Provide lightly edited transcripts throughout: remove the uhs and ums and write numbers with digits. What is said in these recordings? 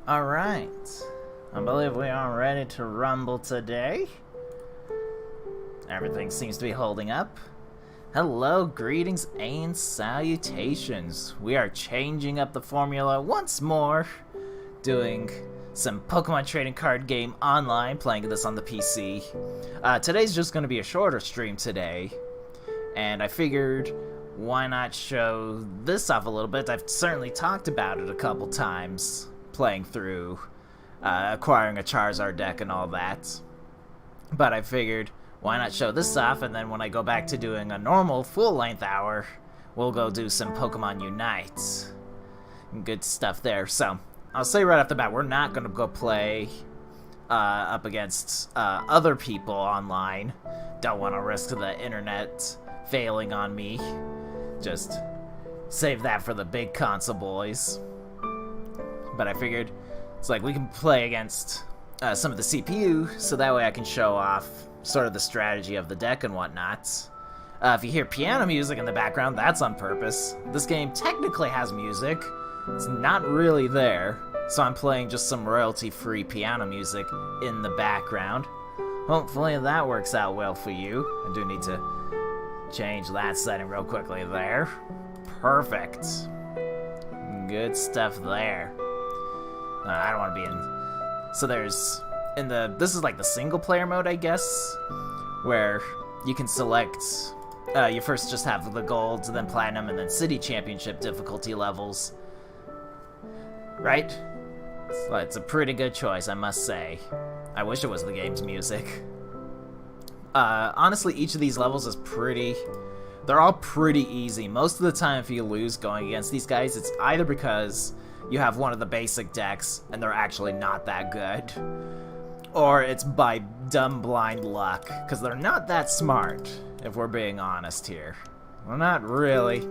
Alright. I believe we are ready to rumble today. Everything seems to be holding up. Hello, greetings, and salutations. We are changing up the formula once more, doing some Pokemon trading card game online, playing this on the PC. Today's just going to be a shorter stream today, and I figured why not show this off a little bit. I've certainly talked about it a couple times, playing through, acquiring a Charizard deck and all that. But I figured, why not show this off, and then when I go back to doing a normal full-length hour, we'll go do some Pokemon Unite. Good stuff there. So, I'll say right off the bat, we're not going to go play up against other people online. Don't want to risk the internet failing on me. Just save that for the big console boys. But I figured it's like we can play against some of the CPU, so that way I can show off sort of the strategy of the deck and whatnot. If you hear piano music in the background, that's on purpose. This game technically has music. It's not really there, so I'm playing just some royalty-free piano music in the background. Hopefully that works out well for you. I do need to change that setting real quickly there. Perfect. Good stuff there. I don't want to be in... So there's... This is like the single player mode, I guess, where you can select... you first just have the gold, then platinum, and then city championship difficulty levels. Right? So it's a pretty good choice, I must say. I wish it was the game's music. Honestly, each of these levels is pretty... They're all pretty easy. Most of the time, if you lose going against these guys, it's either because you have one of the basic decks and they're actually not that good, or it's by dumb blind luck, because they're not that smart, if we're being honest here. We're not really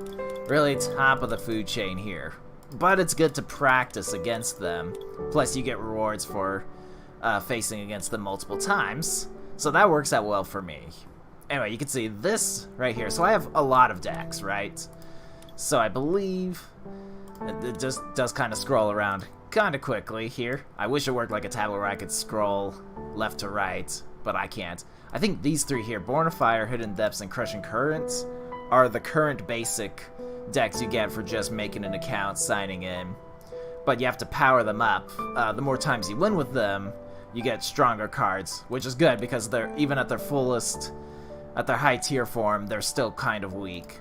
top of the food chain here. But it's good to practice against them. Plus, you get rewards for facing against them multiple times. So that works out well for me. Anyway, you can see this right here. So I have a lot of decks, right? So I believe it just does kind of scroll around kind of quickly here. I wish it worked like a tablet where I could scroll left to right, but I can't. I think these three here, Born of Fire, Hidden Depths, and Crushing Currents, are the current basic decks you get for just making an account, signing in. But you have to power them up. The more times you win with them, you get stronger cards, which is good because they're even at their fullest, at their high tier form, they're still kind of weak.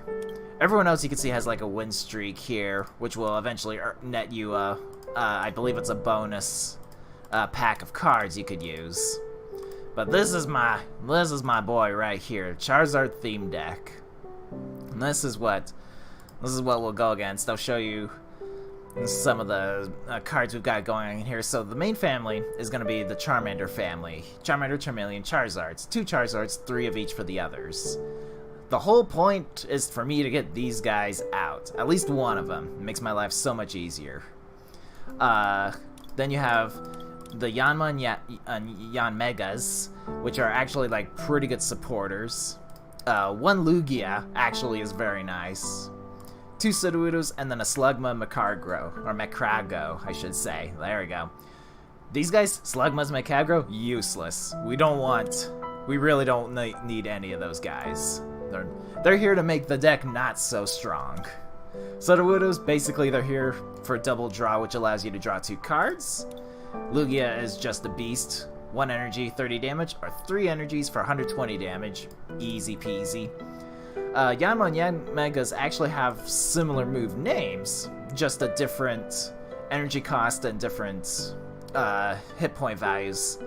Everyone else you can see has like a win streak here, which will eventually net you I believe it's a bonus pack of cards you could use. But this is my boy right here, Charizard theme deck. And this is what we'll go against. I'll show you some of the cards we've got going on here. So the main family is going to be the Charmander family. Charmander, Charmeleon, Charizards. 2 Charizards, 3 of each for the others. The whole point is for me to get these guys out. At least one of them. It makes my life so much easier. Then you have the Yanma and Yanmegas, which are actually like pretty good supporters. 1 Lugia actually is very nice. 2 Sudowoodos, and then a Slugma Macargo, or Macrago, I should say. There we go. These guys, Slugmas Macagro, useless. We really don't need any of those guys. They're here to make the deck not so strong. Sudowoodos, basically they're here for double draw, which allows you to draw 2 cards. Lugia is just a beast. 1 energy, 30 damage, or 3 energies for 120 damage. Easy peasy. Yanma and Yanmegas actually have similar move names, just a different energy cost and different hit point values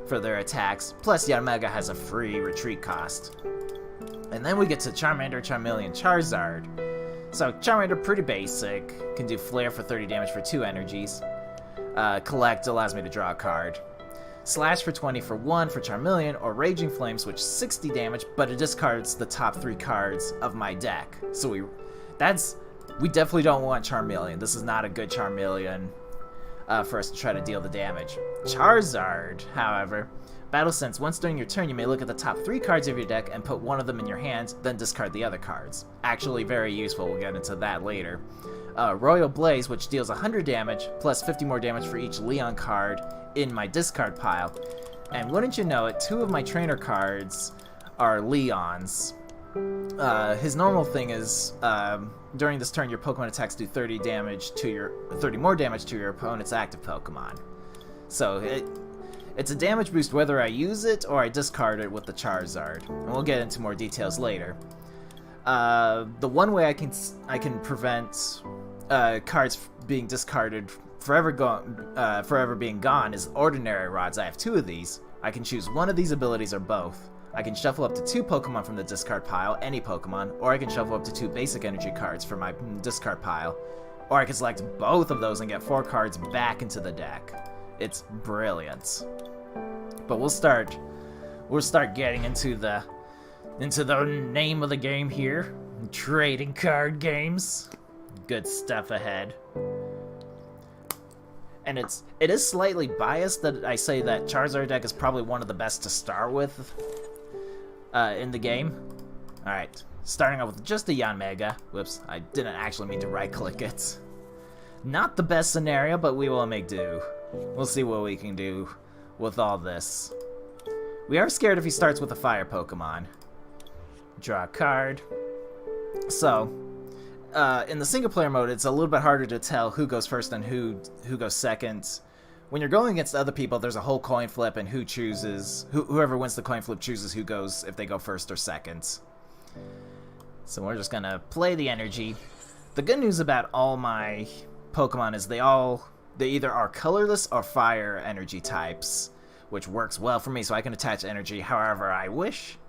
for their attacks. Plus, Yanmega has a free retreat cost. And then we get to Charmander, Charmeleon, Charizard. So Charmander, pretty basic, can do Flare for 30 damage for 2 energies. Collect allows me to draw a card. Slash for 20 for 1 for Charmeleon, or Raging Flames, which 60 damage, but it discards the top 3 cards of my deck. So we definitely don't want Charmeleon. This is not a good Charmeleon for us to try to deal the damage. Charizard, however, Battle Sense. Once during your turn, you may look at the top 3 cards of your deck and put one of them in your hand, then discard the other cards. Actually very useful, we'll get into that later. Royal Blaze, which deals 100 damage, plus 50 more damage for each Leon card in my discard pile. And wouldn't you know it, 2 of my trainer cards are Leons. His normal thing is, during this turn, your Pokemon attacks do 30 more damage to your opponent's active Pokemon. So it's a damage boost whether I use it or I discard it with the Charizard, and we'll get into more details later. The one way I can prevent cards being discarded forever being gone is Ordinary Rods. I have 2 of these. I can choose one of these abilities or both. I can shuffle up to 2 Pokemon from the discard pile, any Pokemon, or I can shuffle up to 2 basic energy cards from my discard pile, or I can select both of those and get 4 cards back into the deck. It's brilliant. But we'll start getting into the name of the game here. Trading card games. Good stuff ahead. And it is slightly biased that I say that Charizard deck is probably one of the best to start with in the game. Alright, starting off with just a Yanmega. Whoops, I didn't actually mean to right-click it. Not the best scenario, but we will make do. We'll see what we can do with all this. We are scared if he starts with a fire Pokemon. Draw a card. So, in the single player mode, it's a little bit harder to tell who goes first and who goes second. When you're going against other people, there's a whole coin flip, and whoever wins the coin flip chooses who goes, if they go first or second. So we're just gonna play the energy. The good news about all my Pokemon is they either are colorless or fire energy types, which works well for me, so I can attach energy however I wish.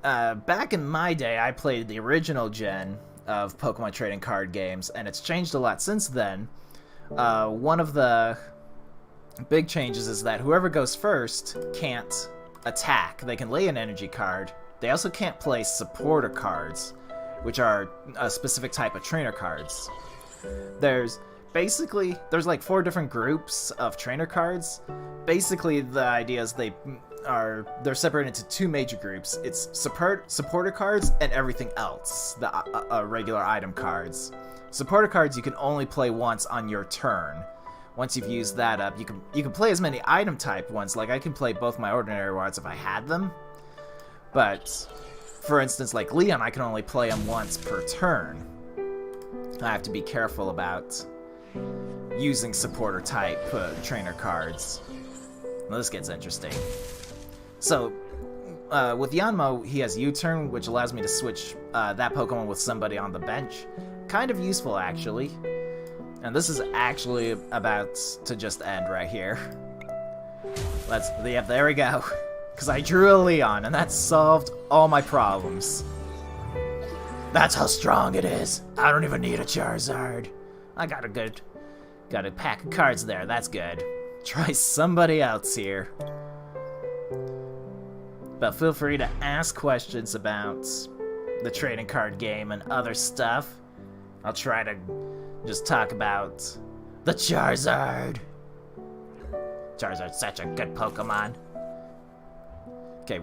Back in my day, I played the original gen of Pokemon trading card games, and it's changed a lot since then. One of the big changes is that whoever goes first can't attack. They can lay an energy card. They also can't play supporter cards, which are a specific type of trainer cards. There's like 4 different groups of trainer cards. Basically, the idea is they're separated into 2 major groups. It's supporter cards and everything else, the regular item cards. Supporter cards you can only play once on your turn. Once you've used that up, you can play as many item type ones. Like I can play both my Ordinary Rods if I had them. But for instance, like Leon, I can only play him once per turn. I have to be careful about using supporter type trainer cards. Well, this gets interesting. So, with Yanmo, he has U-turn, which allows me to switch that Pokemon with somebody on the bench. Kind of useful, actually. And this is actually about to just end right here. Yep, there we go. Because I drew a Leon, and that solved all my problems. That's how strong it is. I don't even need a Charizard. I got a pack of cards there. That's good. Try somebody else here. But feel free to ask questions about the trading card game and other stuff. I'll try to just talk about the Charizard. Charizard's such a good Pokemon. Okay,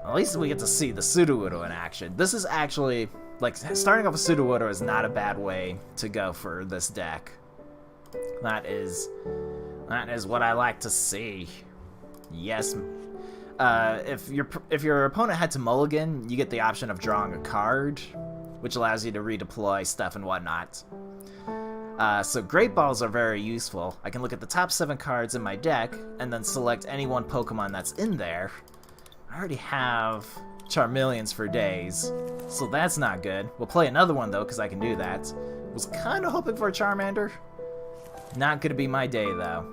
at least we get to see the Sudowoodo in action. This is actually, like, starting off with Sudowoodo is not a bad way to go for this deck. That is what I like to see. Yes. If your opponent had to mulligan, you get the option of drawing a card, which allows you to redeploy stuff and whatnot. So Great Balls are very useful. I can look at the top 7 cards in my deck, and then select any one Pokemon that's in there. I already have Charmeleons for days, so that's not good. We'll play another one, though, because I can do that. Was kind of hoping for a Charmander. Not gonna be my day, though.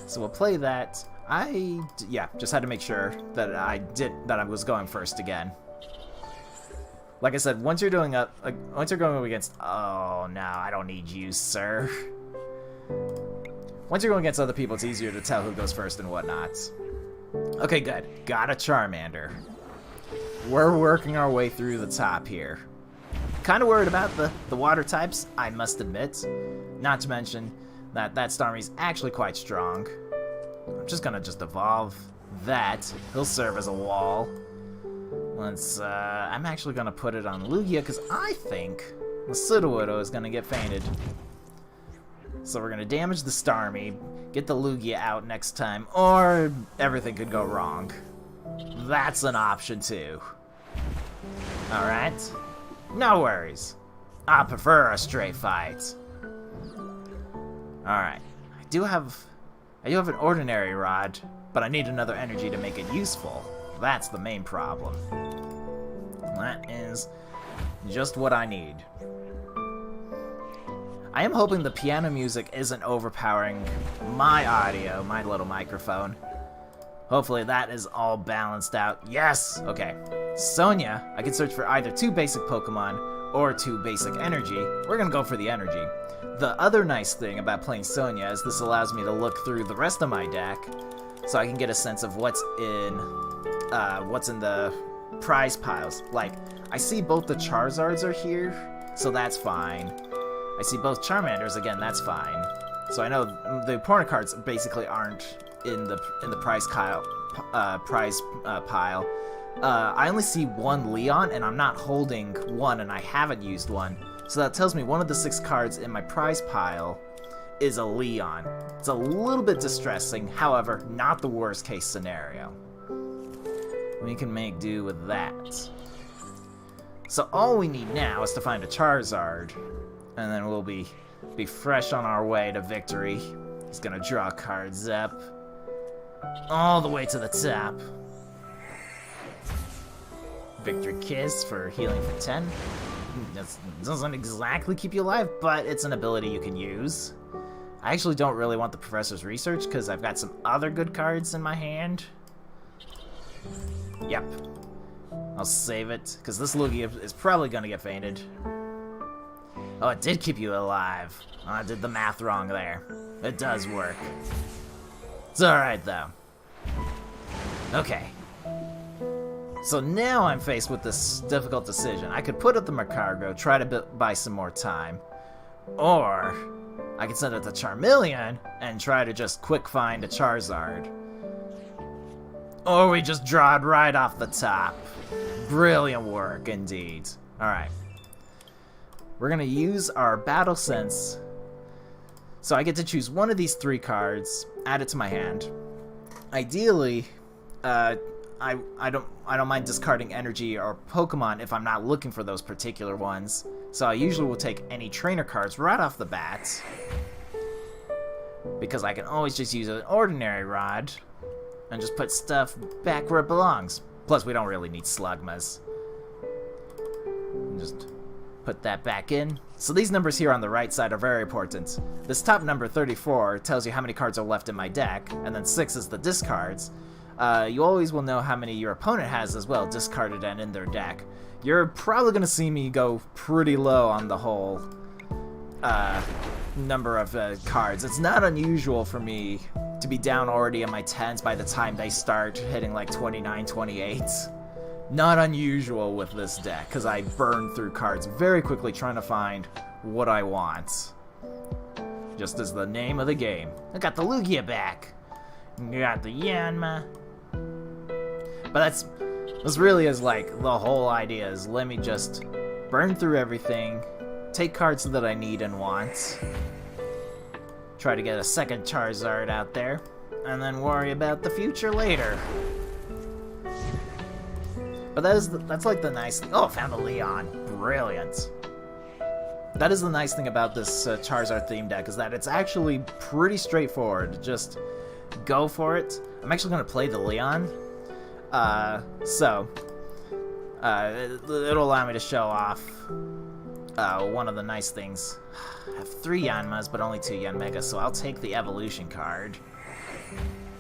So we'll play that. Just had to make sure that I was going first again. Like I said, once you're going up against, oh no, I don't need you, sir. Once you're going against other people, it's easier to tell who goes first and whatnot. Okay, good. Got a Charmander. We're working our way through the top here. Kind of worried about the water types, I must admit. Not to mention that Starmie's actually quite strong. I'm just gonna evolve that. He'll serve as a wall. I'm actually gonna put it on Lugia, because I think the Sudowoodo is gonna get fainted. So we're gonna damage the Starmie, get the Lugia out next time, or everything could go wrong. That's an option too. Alright. No worries. I prefer a straight fight. Alright. I do have an ordinary rod, but I need another energy to make it useful. That's the main problem. That is just what I need. I am hoping the piano music isn't overpowering my audio, my little microphone. Hopefully that is all balanced out. Yes! Okay. Sonia, I can search for either 2 basic Pokemon or 2 basic energy. We're gonna go for the energy. The other nice thing about playing Sonia is this allows me to look through the rest of my deck so I can get a sense of what's in the prize piles. Like, I see both the Charizards are here, so that's fine. I see both Charmanders, again, that's fine. So I know the important cards basically aren't in the prize pile. I only see 1 Leon, and I'm not holding 1, and I haven't used 1. So that tells me one of the 6 cards in my prize pile is a Leon. It's a little bit distressing, however, not the worst case scenario. We can make do with that. So all we need now is to find a Charizard, and then we'll be fresh on our way to victory. He's gonna draw cards up all the way to the top. Victory Kiss for healing for 10. That doesn't exactly keep you alive, but it's an ability you can use. I actually don't really want the Professor's Research because I've got some other good cards in my hand. Yep. I'll save it, because this Lugia is probably going to get fainted. Oh, it did keep you alive. Oh, I did the math wrong there. It does work. It's alright, though. Okay. So now I'm faced with this difficult decision. I could put up the Magcargo, try to buy some more time. Or I could send it to Charmeleon and try to just quick find a Charizard. Or we just draw it right off the top. Brilliant work, indeed. Alright. We're gonna use our Battle Sense. So I get to choose one of these 3 cards, add it to my hand. Ideally, I don't mind discarding energy or Pokemon if I'm not looking for those particular ones. So I usually will take any trainer cards right off the bat, because I can always just use an ordinary rod and just put stuff back where it belongs. Plus, we don't really need Slugmas. Just put that back in. So these numbers here on the right side are very important. This top number, 34, tells you how many cards are left in my deck, and then 6 is the discards. You always will know how many your opponent has as well, discarded and in their deck. You're probably going to see me go pretty low on the whole number of cards. It's not unusual for me to be down already in my 10s by the time they start hitting like 29, 28. Not unusual with this deck, because I burn through cards very quickly trying to find what I want. Just as the name of the game. I got the Lugia back. Got the Yanma. But this really is like the whole idea, is let me just burn through everything, take cards that I need and want, try to get a second Charizard out there, and then worry about the future later. But that's like the nice thing. Oh, found a Leon. Brilliant. That is the nice thing about this Charizard theme deck, is that it's actually pretty straightforward. Just go for it. I'm actually going to play the Leon. It'll allow me to show off one of the nice things. I have 3 Yanmas, but only 2 Yanmegas, so I'll take the evolution card.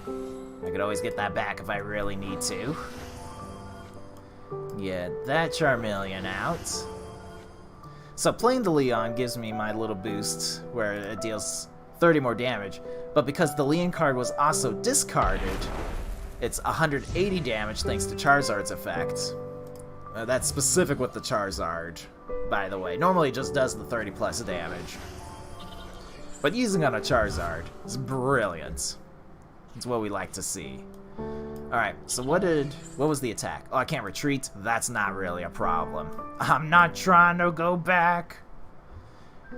I could always get that back if I really need to. Get that Charmeleon out. So playing the Leon gives me my little boost where it deals 30 more damage, but because the Leon card was also discarded, it's 180 damage thanks to Charizard's effect. That's specific with the Charizard, by the way. Normally it just does the 30 plus damage. But using on a Charizard is brilliant. It's what we like to see. Alright, so what was the attack? Oh, I can't retreat? That's not really a problem. I'm not trying to go back.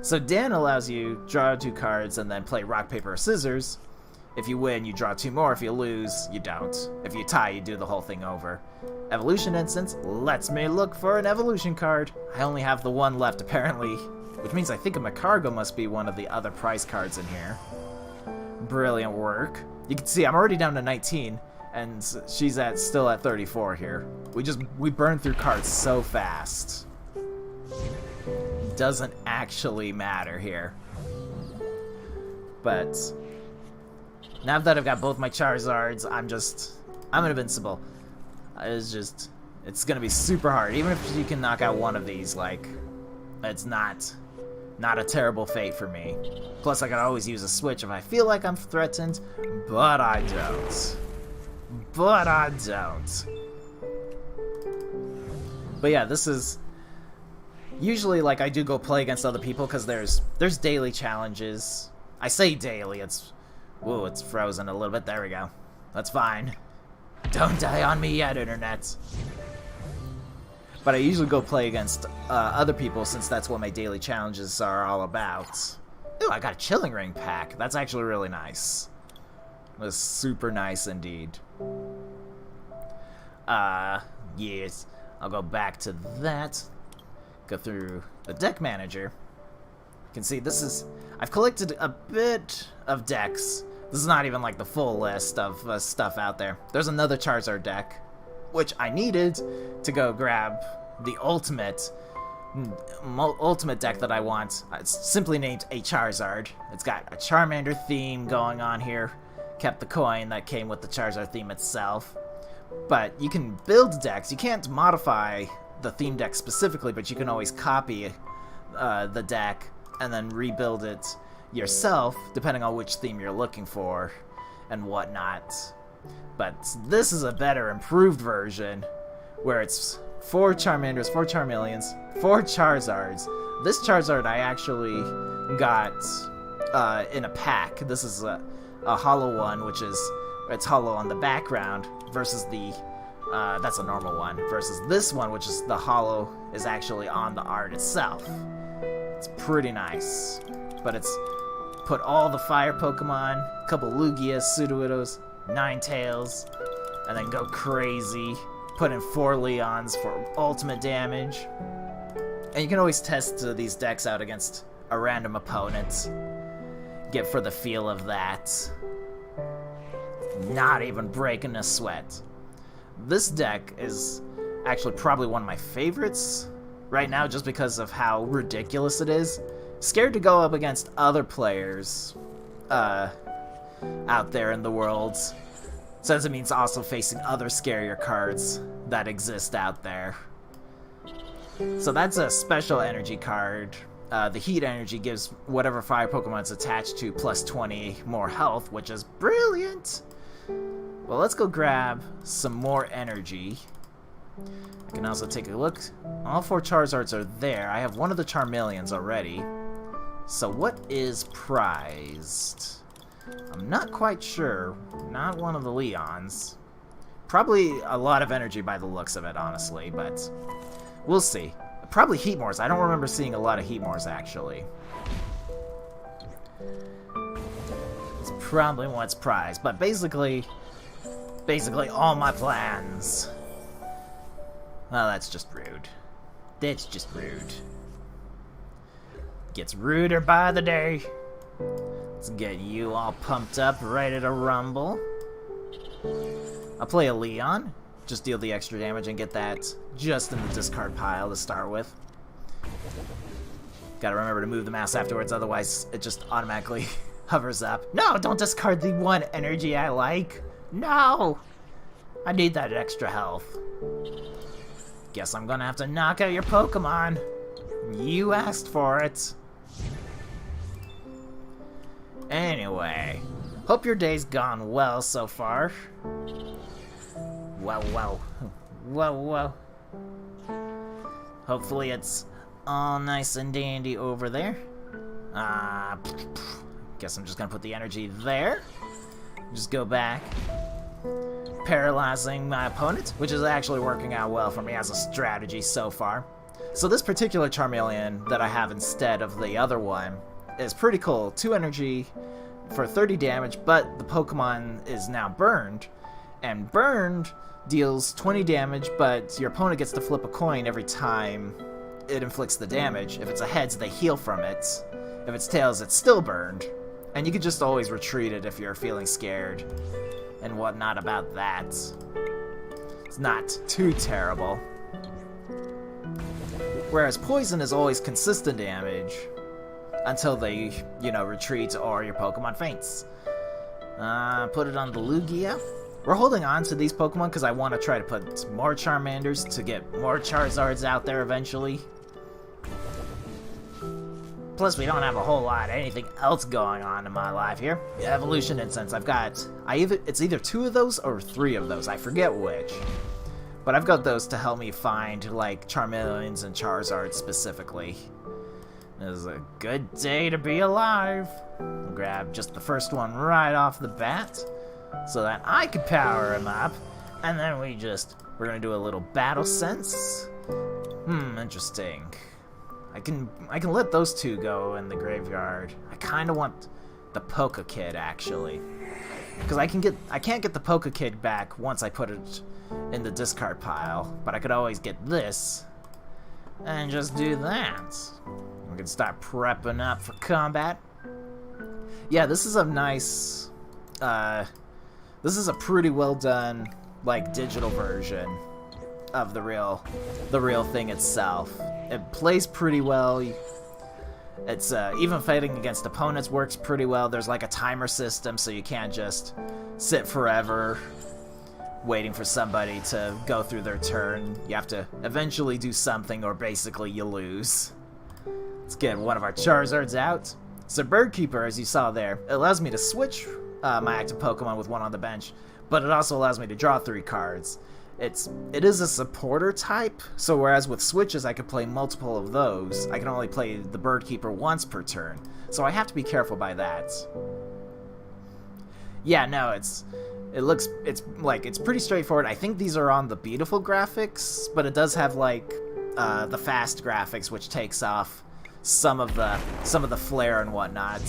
So Dan allows you draw 2 cards and then play rock, paper, or scissors. If you win, you draw 2 more. If you lose, you don't. If you tie, you do the whole thing over. Evolution instance lets me look for an evolution card. I only have the one left, apparently, which means I think a Macargo must be one of the other prize cards in here. Brilliant work. You can see I'm already down to 19, and she's still at 34 here. We burn through cards so fast. Doesn't actually matter here. But now that I've got both my Charizards, I'm invincible. It's gonna be super hard. Even if you can knock out one of these, like, it's not a terrible fate for me. Plus, I can always use a switch if I feel like I'm threatened, but I don't. But yeah, this is usually, like, I do go play against other people because there's daily challenges. I say daily, it's frozen a little bit. There we go. That's fine. Don't die on me yet, internet. But I usually go play against other people since that's what my daily challenges are all about. Ooh, I got a Chilling Ring pack. That's actually really nice. That's super nice indeed. Yes. I'll go back to that. Go through the deck manager. You can see I've collected a bit of decks. This is not even like the full list of stuff out there. There's another Charizard deck, which I needed to go grab the ultimate deck that I want. It's simply named a Charizard. It's got a Charmander theme going on here. Kept the coin that came with the Charizard theme itself. But you can build decks. You can't modify the theme deck specifically, but you can always copy the deck and then rebuild it yourself, depending on which theme you're looking for and whatnot. But this is a better, improved version, where it's 4 Charmanders, 4 Charmeleons, 4 Charizards. This Charizard I actually got in a pack. This is a hollow one, it's hollow on the background, versus that's a normal one, versus this one, which is the hollow is actually on the art itself. It's pretty nice. But it's put all the fire Pokemon, a couple Lugias, Sudowoodos, Ninetales, and then go crazy. Put in 4 Leons for ultimate damage. And you can always test these decks out against a random opponent. Get for the feel of that. Not even breaking a sweat. This deck is actually probably one of my favorites right now just because of how ridiculous it is. Scared to go up against other players out there in the world, since it means also facing other scarier cards that exist out there. So that's a special energy card. The heat energy gives whatever fire Pokemon it's attached to plus 20 more health, which is brilliant. Well, let's go grab some more energy. I can also take a look. All 4 Charizards are there. I have one of the Charmeleons already. So what is prized? I'm not quite sure. Not one of the Leons. Probably a lot of energy by the looks of it, honestly, but we'll see. Probably Heatmores. I don't remember seeing a lot of Heatmores, actually. It's probably what's prized, but basically all my plans. Well, that's just rude. That's just rude. Gets ruder by the day. Let's get you all pumped up, ready to rumble. I'll play a Leon. Just deal the extra damage and get that just in the discard pile to start with. Gotta remember to move the mouse afterwards, otherwise it just automatically hovers up. No, don't discard the one energy I like. No! I need that extra health. Guess I'm gonna have to knock out your Pokemon. You asked for it. Anyway, hope your day's gone well so far. Whoa. Hopefully it's all nice and dandy over there. Guess I'm just gonna put the energy there. Just go back. paralyzing my opponent, which is actually working out well for me as a strategy so far. So this particular Charmeleon that I have instead of the other one is pretty cool. 2 energy for 30 damage, but the Pokemon is now burned, and burned deals 20 damage, but your opponent gets to flip a coin every time it inflicts the damage. If it's a heads, they heal from it. If it's tails, it's still burned. And you can just always retreat it if you're feeling scared and whatnot about that. It's not too terrible. Whereas poison is always consistent damage until they, retreat or your Pokemon faints. Put it on the Lugia. We're holding on to these Pokemon because I want to try to put more Charmanders to get more Charizards out there eventually. Plus, we don't have a whole lot of anything else going on in my life here. Evolution Incense, it's either 2 of those or 3 of those, I forget which. But I've got those to help me find, like, Charmeleons and Charizards specifically. It is a good day to be alive. I'll grab just the first one right off the bat, so that I can power him up. And then we're gonna do a little battle sense. Interesting. I can let those 2 go in the graveyard. I kind of want the Poke Kid, actually, because I can't get the Poke Kid back once I put it in the discard pile, but I could always get this and just do that. We can start prepping up for combat. Yeah, this is a nice, this is a pretty well done, like, digital version of the real thing itself. It plays pretty well. It's even fighting against opponents works pretty well. There's like a timer system, so you can't just sit forever waiting for somebody to go through their turn. You have to eventually do something, or basically you lose. Let's get one of our Charizards out. So Bird Keeper, as you saw there, it allows me to switch my active Pokemon with one on the bench, but it also allows me to draw 3 cards. It is a supporter type, so whereas with switches I could play multiple of those, I can only play the Bird Keeper once per turn, so I have to be careful by that. Yeah, no, it's pretty straightforward. I think these are on the beautiful graphics, but it does have like the fast graphics, which takes off some of the flare and whatnot.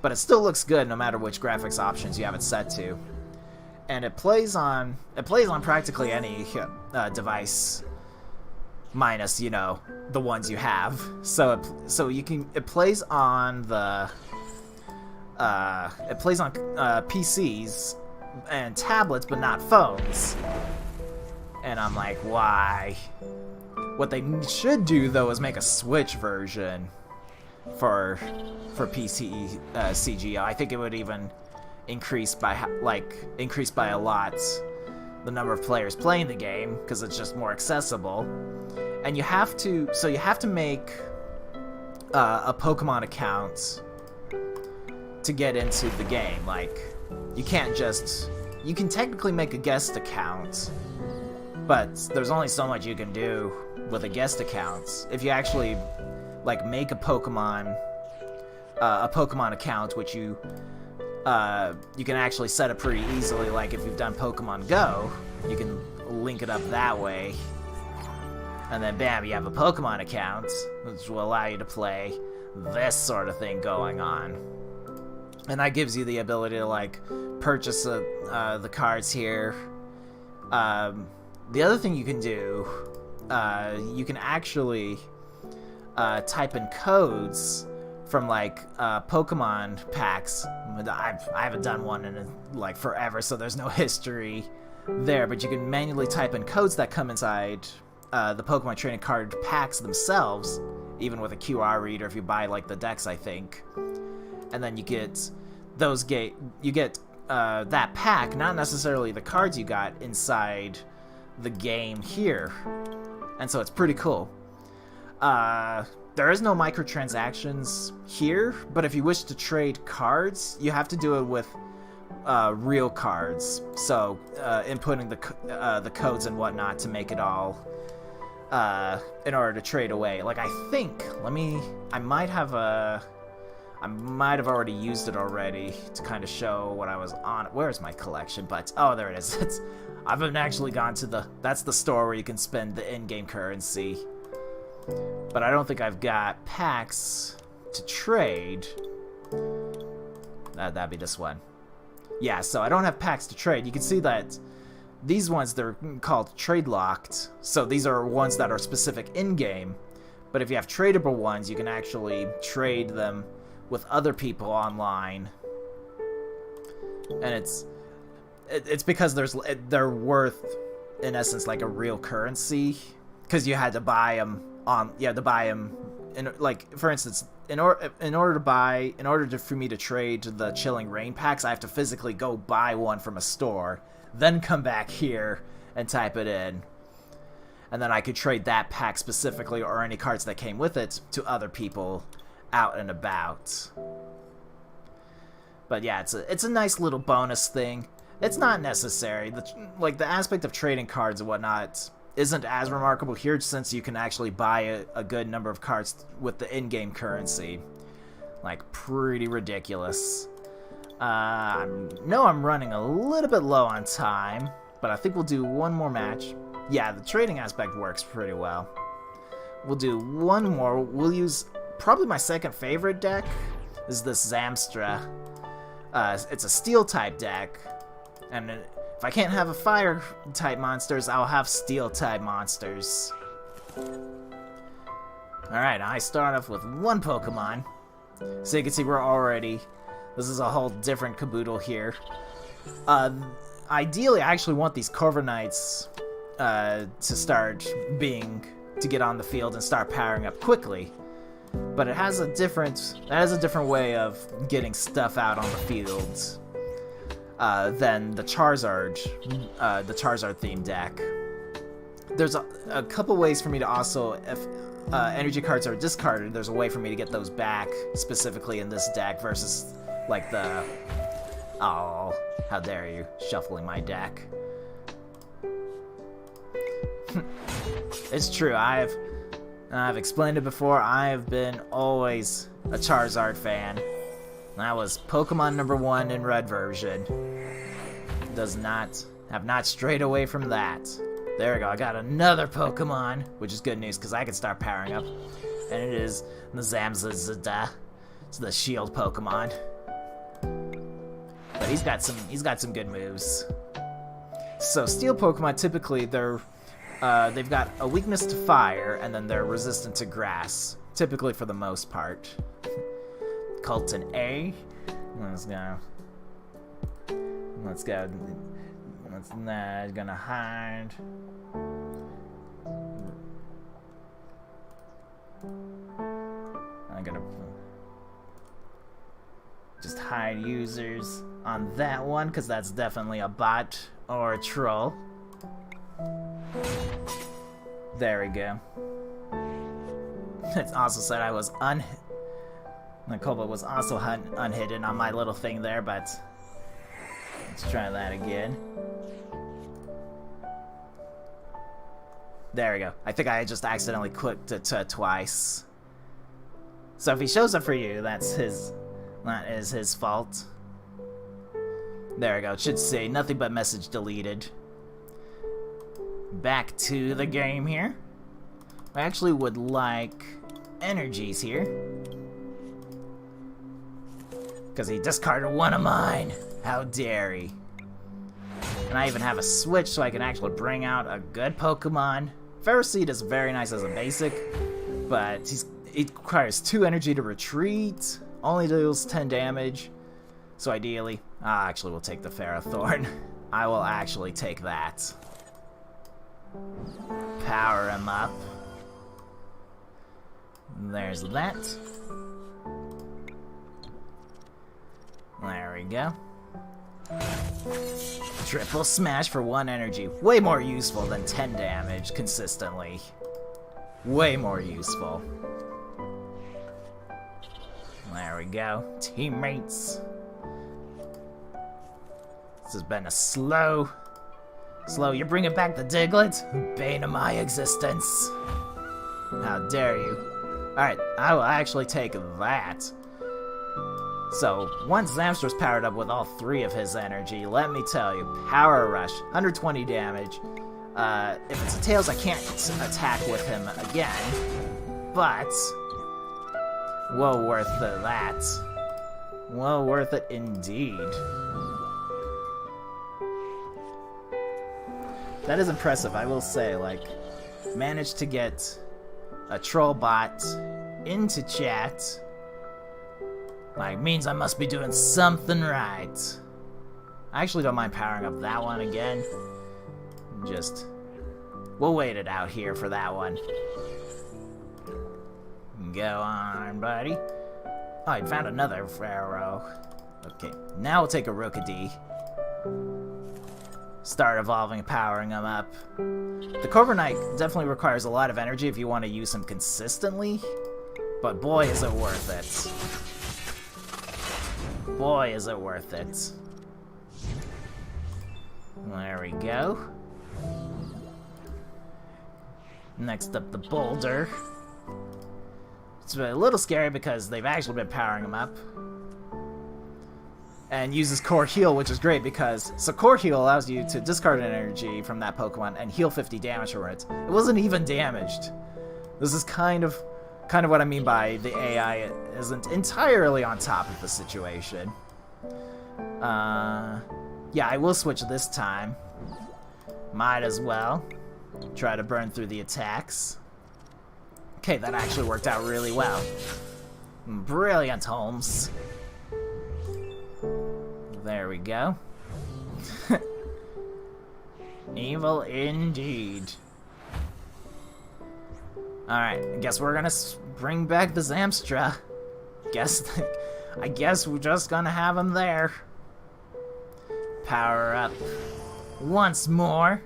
But it still looks good no matter which graphics options you have it set to. And it plays on practically any device, minus the ones you have. So it plays on PCs and tablets, but not phones. And I'm like, why? What they should do though is make a Switch version for PC CGO. I think it would even increase by a lot the number of players playing the game, because it's just more accessible. And you have to make a Pokemon account to get into the game. Like, you can technically make a guest account, but there's only so much you can do with a guest account. If you actually make a Pokemon account, which you can actually set it pretty easily. Like if you've done Pokemon Go, you can link it up that way, and then bam, you have a Pokemon account, which will allow you to play this sort of thing going on. And that gives you the ability to purchase the cards here. The other thing you can do, you can actually type in codes from Pokemon packs. I haven't done one in forever, so there's no history there, but you can manually type in codes that come inside the Pokemon trading card packs themselves, even with a QR reader if you buy the decks, I think. And then you get that pack, not necessarily the cards you got inside the game here. And so it's pretty cool. There is no microtransactions here, but if you wish to trade cards, you have to do it with real cards. So inputting the codes and whatnot to make it all in order to trade away. I might have I might have already used it already to kind of show what I was on. Where's my collection? But, oh, there it is. I haven't actually gone to that's the store where you can spend the in-game currency. But I don't think I've got packs to trade. That'd be this one. Yeah, so I don't have packs to trade. You can see that these ones, they're called trade locked. So these are ones that are specific in-game. But if you have tradable ones, you can actually trade them with other people online. And it's because they're worth, in essence, like a real currency. Because you had to buy them like, for instance, in order for me to trade the Chilling Rain packs, I have to physically go buy one from a store, then come back here and type it in, and then I could trade that pack specifically or any cards that came with it to other people out and about. But yeah, it's a nice little bonus thing. It's not necessary. The aspect of trading cards and whatnot isn't as remarkable here, since you can actually buy a good number of cards with the in-game currency. Like, pretty ridiculous. I know I'm running a little bit low on time, but I think we'll do one more match. Yeah, the trading aspect works pretty well. We'll do one more. We'll use probably my second favorite deck, is this Zamstra. It's a steel-type deck, and if I can't have a fire-type monsters, I'll have steel-type monsters. Alright, I start off with one Pokemon. So you can see this is a whole different caboodle here. Ideally, I actually want these Corviknights to get on the field and start powering up quickly. But it has a different way of getting stuff out on the field than the Charizard themed deck. There's a couple ways for me to also, if energy cards are discarded, there's a way for me to get those back specifically in this deck versus like the, oh, how dare you, shuffling my deck. It's true, I've explained it before, I have been always a Charizard fan. That was Pokemon #1 in red version. Have not strayed away from that. There we go, I got another Pokemon, which is good news because I can start powering up. And it is the Zamazenta. It's the shield Pokemon. But he's got some good moves. So steel Pokemon, typically they've got a weakness to fire, and then they're resistant to grass, typically for the most part. Colton A. Let's go. Let's not gonna hide. I'm gonna just hide users on that one, because that's definitely a bot or a troll. There we go. It also said I was Nakoba was also unhidden on my little thing there, but let's try that again. There we go. I think I just accidentally clicked it twice. So if he shows up for you, that is his fault. There we go. It should say nothing but message deleted. Back to the game here. I actually would like energies here, because he discarded one of mine. How dare he? And I even have a switch so I can actually bring out a good Pokemon. Ferroseed is very nice as a basic, but it requires 2 energy to retreat, only deals 10 damage. So ideally, actually we'll take the Ferrothorn. I will actually take that. Power him up. There's that. There we go. Triple smash for 1 energy. Way more useful than 10 damage consistently. Way more useful. There we go. Teammates. This has been a slow. You're bringing back the Diglett? Bane of my existence. How dare you. Alright, I will actually take that. So, once Zamstra's powered up with all 3 of his energy, let me tell you, Power Rush, 120 damage. If it's a Tails, I can't attack with him again, but well worth that. Well worth it indeed. That is impressive, I will say, like, managed to get a troll bot into chat. Like, means I must be doing something right. I actually don't mind powering up that one again. Just, we'll wait it out here for that one. Go on, buddy. Oh, I found another Pharaoh. Okay, now we'll take a Rookidee. Start evolving and powering them up. The Corviknight definitely requires a lot of energy if you want to use him consistently, but boy is it worth it. Boy is it worth it. There we go. Next up, the Boulder. It's a little scary because they've actually been powering him up. And uses Core Heal, which is great because... So Core Heal allows you to discard an energy from that Pokemon and heal 50 damage from it. It wasn't even damaged. This is kind of what I mean by the AI isn't entirely on top of the situation. Yeah, I will switch this time. Might as well. Try to burn through the attacks. Okay, that actually worked out really well. Brilliant, Holmes. There we go. Evil indeed. Alright, I guess we're gonna bring back the Zamstra. I guess we're just gonna have him there. Power up once more.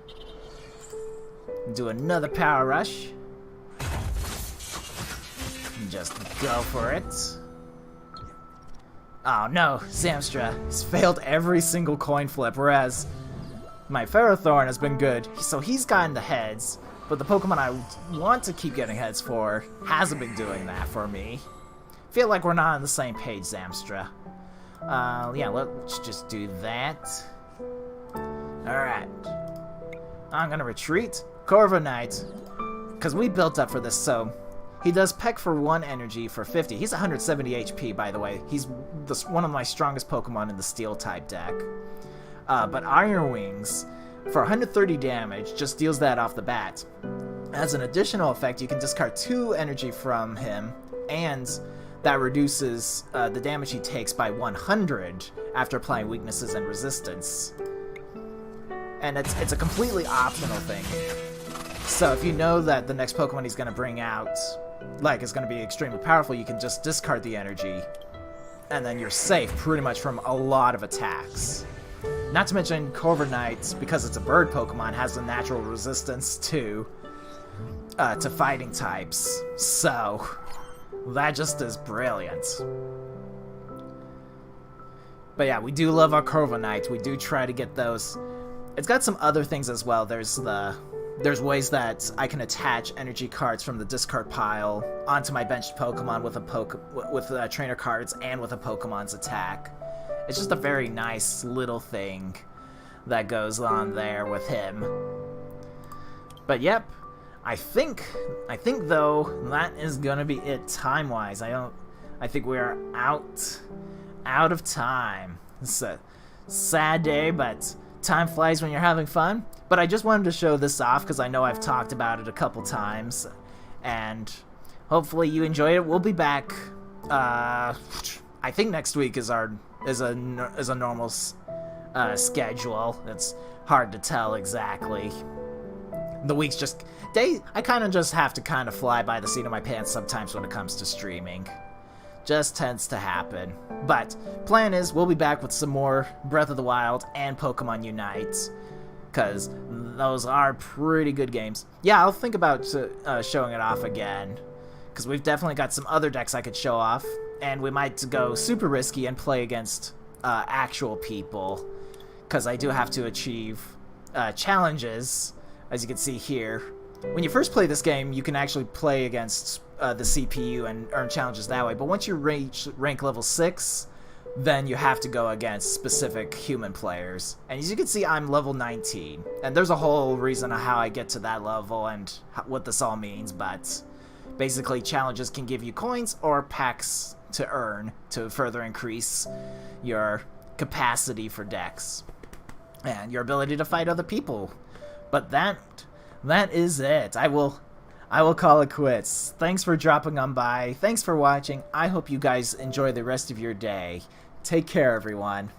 Do another Power Rush. Just go for it. Oh no, Zamstra has failed every single coin flip, whereas my Ferrothorn has been good. So he's gotten the heads, but the Pokemon I want to keep getting heads for hasn't been doing that for me. Feel like we're not on the same page, Zamstra. Yeah, let's just do that. Alright. I'm gonna retreat. Corviknight, because we built up for this, so he does peck for 1 energy for 50. He's 170 HP, by the way. He's one of my strongest Pokemon in the Steel-type deck. But Iron Wings, for 130 damage, just deals that off the bat. As an additional effect, you can discard 2 energy from him, and that reduces the damage he takes by 100 after applying weaknesses and resistance. And it's a completely optional thing. So if you know that the next Pokemon he's going to bring out, like, is going to be extremely powerful, you can just discard the energy, and then you're safe pretty much from a lot of attacks. Not to mention, Corviknight, because it's a bird Pokemon, has a natural resistance to fighting types. So that just is brilliant. But yeah, we do love our Corviknight. We do try to get those. It's got some other things as well. There's ways that I can attach energy cards from the discard pile onto my benched Pokemon with trainer cards and with a Pokemon's attack. It's just a very nice little thing that goes on there with him. But yep, I think though that is gonna be it time-wise. I think we are out of time. It's a sad day, but time flies when you're having fun. But I just wanted to show this off because I know I've talked about it a couple times, and hopefully you enjoyed it. We'll be back. I think next week is a normal schedule. It's hard to tell exactly. The weeks I kind of just have to kind of fly by the seat of my pants sometimes when it comes to streaming. Just tends to happen. But plan is we'll be back with some more Breath of the Wild and Pokemon Unite, because those are pretty good games. Yeah, I'll think about showing it off again, because we've definitely got some other decks I could show off, and we might go super risky and play against actual people, because I do have to achieve challenges, as you can see here. When you first play this game, you can actually play against the CPU and earn challenges that way. But once you reach rank level 6, then you have to go against specific human players. And as you can see, I'm level 19. And there's a whole reason of how I get to that level and what this all means, but basically challenges can give you coins or packs to earn to further increase your capacity for dex and your ability to fight other people. But that is it. I will call it quits. Thanks for dropping on by. Thanks for watching. I hope you guys enjoy the rest of your day. Take care, everyone.